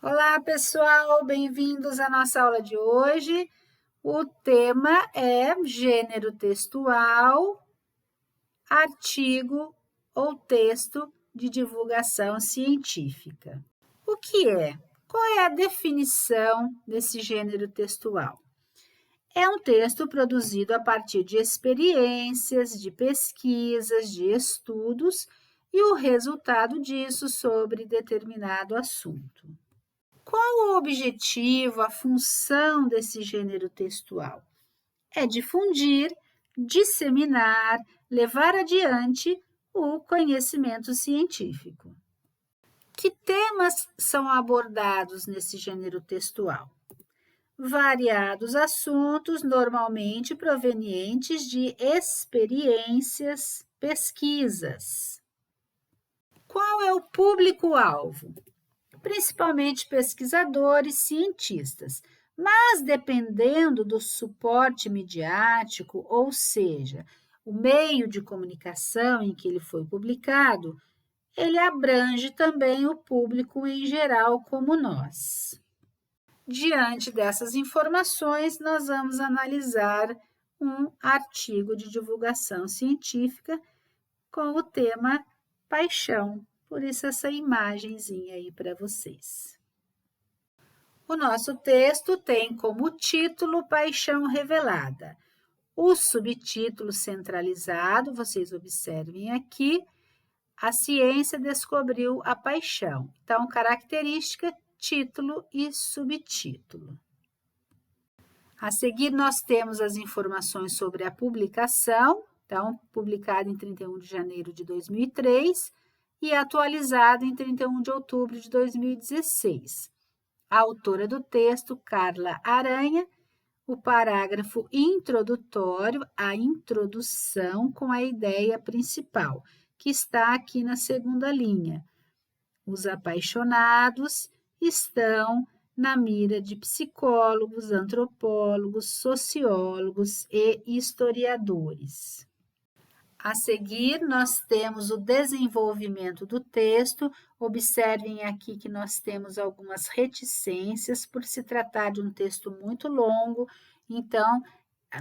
Olá, pessoal, bem-vindos à nossa aula de hoje. O tema é gênero textual, artigo ou texto de divulgação científica. O que é? Qual é a definição desse gênero textual? É um texto produzido a partir de experiências, de pesquisas, de estudos e o resultado disso sobre determinado assunto. Qual o objetivo, a função desse gênero textual? É difundir, disseminar, levar adiante o conhecimento científico. Que temas são abordados nesse gênero textual? Variados assuntos, normalmente provenientes de experiências, pesquisas. Qual é o público-alvo? Principalmente pesquisadores, cientistas, mas dependendo do suporte midiático, ou seja, o meio de comunicação em que ele foi publicado, ele abrange também o público em geral, como nós. Diante dessas informações, nós vamos analisar um artigo de divulgação científica com o tema paixão. Por isso, essa imagenzinha aí para vocês. O nosso texto tem como título Paixão Revelada. O subtítulo centralizado, vocês observem aqui, a ciência descobriu a paixão. Então, característica, título e subtítulo. A seguir, nós temos as informações sobre a publicação, então, publicada em 31 de janeiro de 2003, e atualizado em 31 de outubro de 2016. A autora do texto, Carla Aranha, o parágrafo introdutório, a introdução com a ideia principal, que está aqui na segunda linha. Os apaixonados estão na mira de psicólogos, antropólogos, sociólogos e historiadores. A seguir, nós temos o desenvolvimento do texto. Observem aqui que nós temos algumas reticências por se tratar de um texto muito longo, então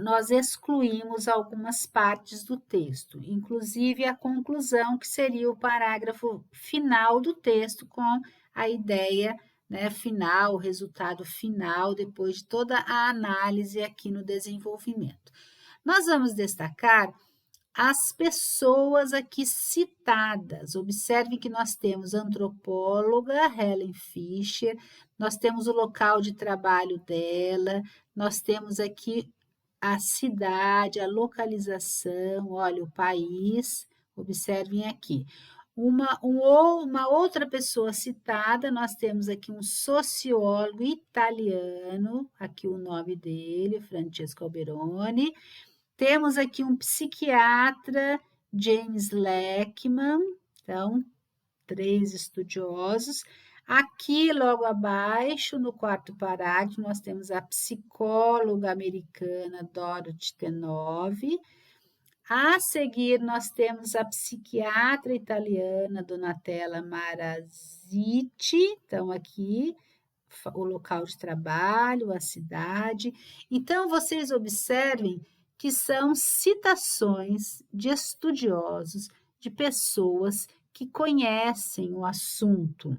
nós excluímos algumas partes do texto, inclusive a conclusão, que seria o parágrafo final do texto, com a ideia, final, o resultado final, depois de toda a análise aqui no desenvolvimento. Nós vamos destacar as pessoas aqui citadas. Observem que nós temos a antropóloga Helen Fisher, nós temos o local de trabalho dela, nós temos aqui a cidade, a localização, olha, o país, observem aqui. Uma outra pessoa citada, nós temos aqui um sociólogo italiano, aqui o nome dele, Francesco Alberoni. Temos aqui um psiquiatra, James Lackman, então, 3 estudiosos. Aqui, logo abaixo, no quarto parágrafo, nós temos a psicóloga americana Dorothy Tenove. A seguir, nós temos a psiquiatra italiana Donatella Marazziti, então, aqui, o local de trabalho, a cidade. Então, vocês observem que são citações de estudiosos, de pessoas que conhecem o assunto.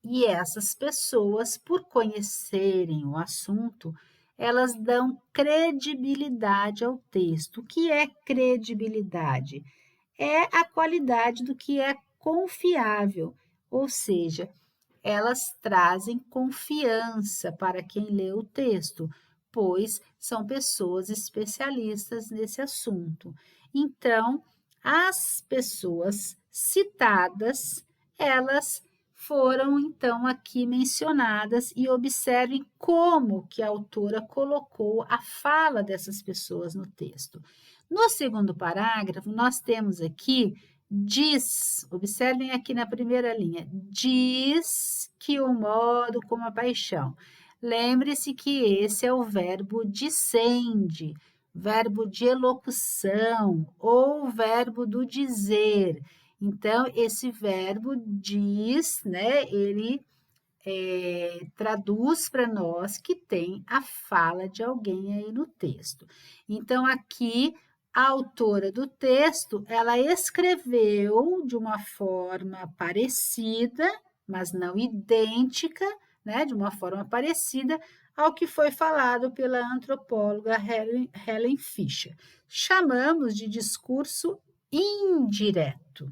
E essas pessoas, por conhecerem o assunto, elas dão credibilidade ao texto. O que é credibilidade? É a qualidade do que é confiável, ou seja, elas trazem confiança para quem lê o texto, pois são pessoas especialistas nesse assunto. Então, as pessoas citadas, elas foram então aqui mencionadas, e observem como que a autora colocou a fala dessas pessoas no texto. No segundo parágrafo, nós temos aqui diz, observem aqui na primeira linha, diz que o modo como a paixão. Lembre-se que esse é o verbo dicende, verbo de elocução ou verbo do dizer. Então, esse verbo diz, ele traduz para nós que tem a fala de alguém aí no texto. Então, aqui, a autora do texto, ela escreveu de uma forma parecida, mas não idêntica, né, de uma forma parecida ao que foi falado pela antropóloga Helen Fisher. Chamamos de discurso indireto.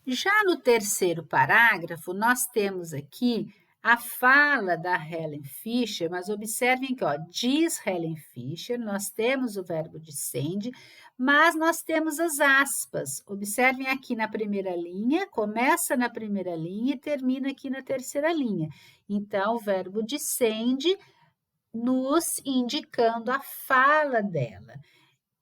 Já no terceiro parágrafo, nós temos aqui a fala da Helen Fisher, mas observem que, diz Helen Fisher, nós temos o verbo descende, mas nós temos as aspas. Observem aqui na primeira linha, começa na primeira linha e termina aqui na terceira linha. Então, o verbo descende nos indicando a fala dela.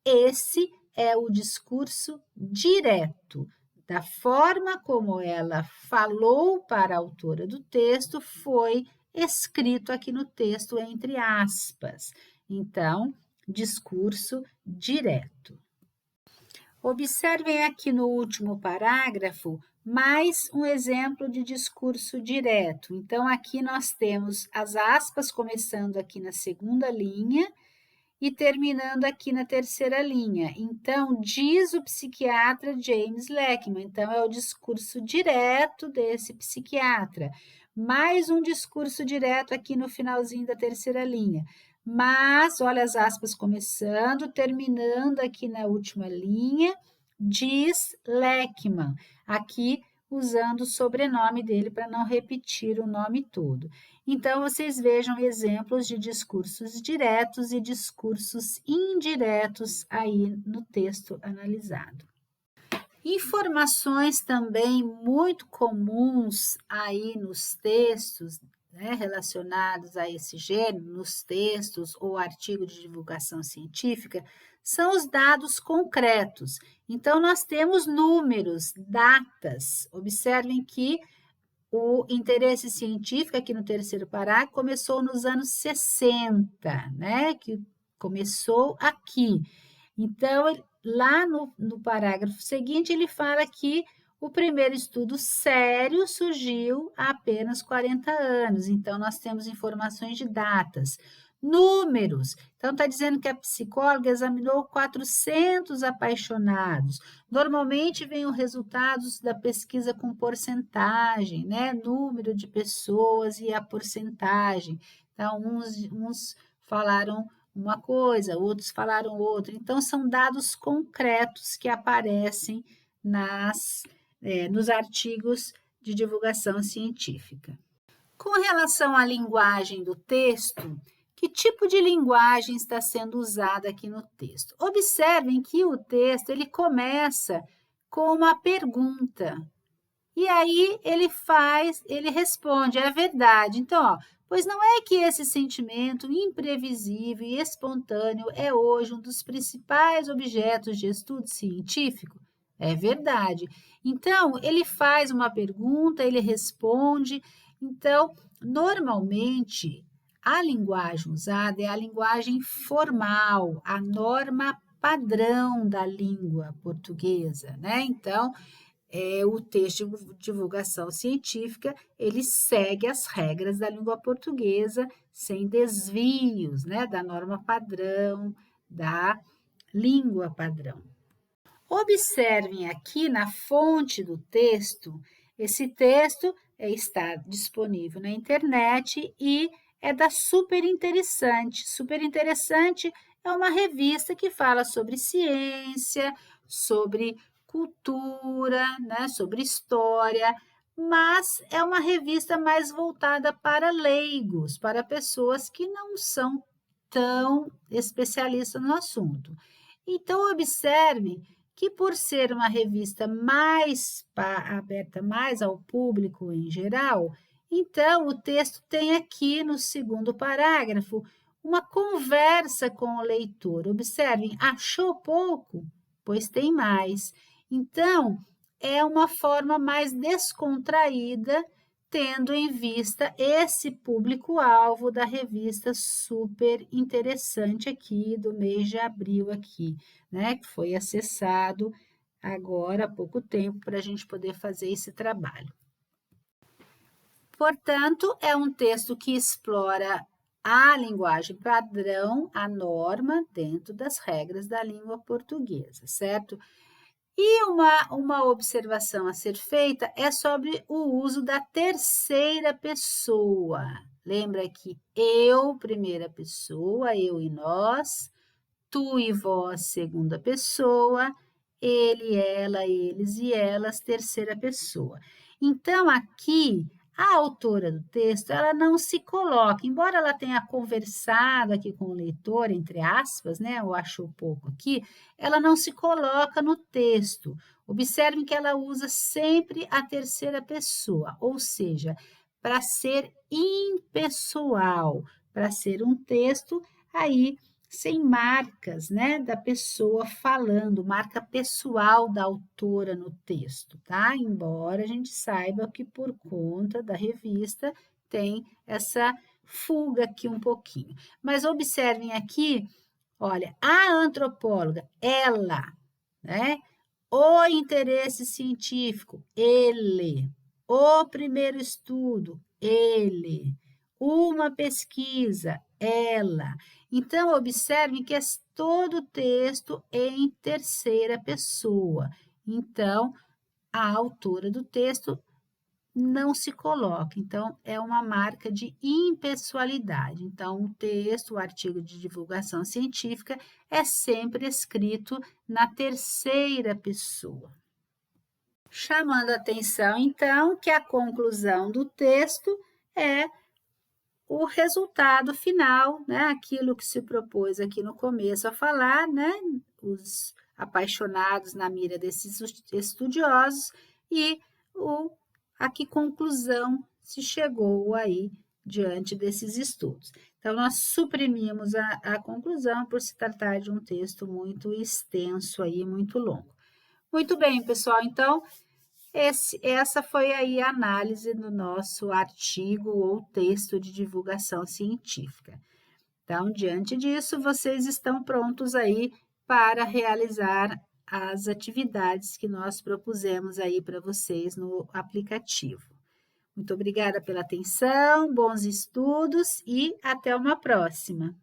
Esse é o discurso direto. Da forma como ela falou para a autora do texto, foi escrito aqui no texto entre aspas. Então, discurso direto. Observem aqui no último parágrafo mais um exemplo de discurso direto. Então, aqui nós temos as aspas começando aqui na segunda linha e terminando aqui na terceira linha. Então, diz o psiquiatra James Lackman. Então, é o discurso direto desse psiquiatra. Mais um discurso direto aqui no finalzinho da terceira linha. Mas, olha as aspas começando, terminando aqui na última linha, diz Lackman. Aqui, usando o sobrenome dele para não repetir o nome todo. Então, vocês vejam exemplos de discursos diretos e discursos indiretos aí no texto analisado. Informações também muito comuns aí nos textos, né, relacionados a esse gênero, nos textos ou artigo de divulgação científica, são os dados concretos. Então, nós temos números, datas. Observem que o interesse científico, aqui no terceiro parágrafo, começou nos anos 60, né? Que começou aqui. Então, lá no parágrafo seguinte, ele fala que o primeiro estudo sério surgiu há apenas 40 anos. Então, nós temos informações de datas. Números. Então, está dizendo que a psicóloga examinou 400 apaixonados. Normalmente, vem os resultados da pesquisa com porcentagem, né? Número de pessoas e a porcentagem. Então, uns falaram uma coisa, outros falaram outra. Então, são dados concretos que aparecem nos artigos de divulgação científica. Com relação à linguagem do texto, que tipo de linguagem está sendo usada aqui no texto? Observem que o texto ele começa com uma pergunta. E aí ele responde, é verdade. Então, pois não é que esse sentimento imprevisível e espontâneo é hoje um dos principais objetos de estudo científico? É verdade. Então, ele faz uma pergunta, ele responde. Então, normalmente, a linguagem usada é a linguagem formal, a norma padrão da língua portuguesa, né? Então, o texto de divulgação científica, ele segue as regras da língua portuguesa, sem desvios, né? Da norma padrão, da língua padrão. Observem aqui na fonte do texto, esse texto está disponível na internet e é da Super Interessante. Super Interessante é uma revista que fala sobre ciência, sobre cultura, né, sobre história, mas é uma revista mais voltada para leigos, para pessoas que não são tão especialistas no assunto. Então, observe que por ser uma revista mais aberta mais ao público em geral, então o texto tem aqui no segundo parágrafo uma conversa com o leitor. Observem, achou pouco? Pois tem mais. Então, é uma forma mais descontraída, tendo em vista esse público-alvo da revista Super Interessante aqui, do mês de abril aqui, né? Que foi acessado agora há pouco tempo para a gente poder fazer esse trabalho. Portanto, é um texto que explora a linguagem padrão, a norma, dentro das regras da língua portuguesa, certo? E uma observação a ser feita é sobre o uso da terceira pessoa. Lembra que eu, primeira pessoa, eu e nós, tu e vós, segunda pessoa, ele, ela, eles e elas, terceira pessoa. Então, aqui, a autora do texto, ela não se coloca, embora ela tenha conversado aqui com o leitor, entre aspas, né, ou achou pouco aqui, ela não se coloca no texto. Observem que ela usa sempre a terceira pessoa, ou seja, para ser impessoal, para ser um texto aí sem marcas, né, da pessoa falando, marca pessoal da autora no texto, tá? Embora a gente saiba que por conta da revista tem essa fuga aqui um pouquinho. Mas observem aqui, olha, a antropóloga, ela, né? O interesse científico, ele. O primeiro estudo, ele. Uma pesquisa, ela. Então, observem que é todo o texto em terceira pessoa. Então, a autora do texto não se coloca. Então, é uma marca de impessoalidade. Então, o texto, o artigo de divulgação científica é sempre escrito na terceira pessoa. Chamando a atenção, então, que a conclusão do texto é o resultado final, né? Aquilo que se propôs aqui no começo a falar, né? Os apaixonados na mira desses estudiosos e a que conclusão se chegou aí diante desses estudos. Então, nós suprimimos a conclusão por se tratar de um texto muito extenso aí, muito longo. Muito bem, pessoal, então, essa foi aí a análise do nosso artigo ou texto de divulgação científica. Então, diante disso, vocês estão prontos aí para realizar as atividades que nós propusemos aí para vocês no aplicativo. Muito obrigada pela atenção, bons estudos e até uma próxima.